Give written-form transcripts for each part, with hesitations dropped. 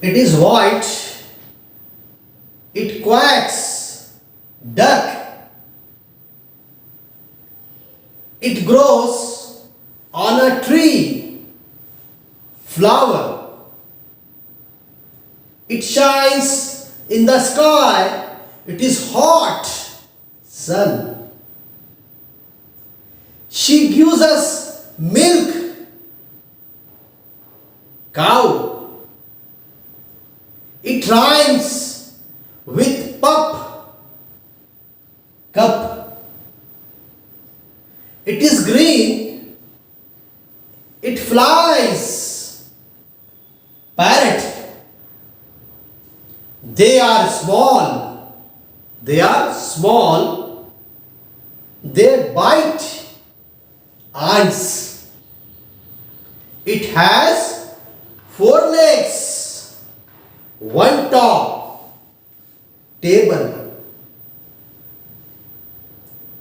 It is white. It quacks. Duck. It grows on a tree. Flower. It shines in the sky. It is hot. Sun. She gives us milk. Cow. It rhymes with pup. Cup. It is green. It flies. Parrot. They are small. They are small. They bite. Ants. It has 4 legs. 1 top. Table.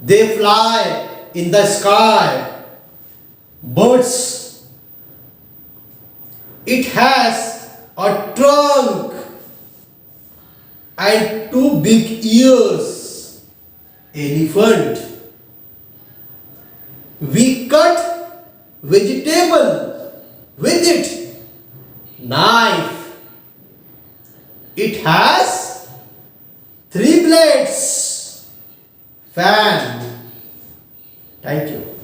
They fly in the sky. Birds. It has a trunk and 2 big ears. Elephant. We cut vegetable with it. Knife. It has 3 blades. Fan. Thank you.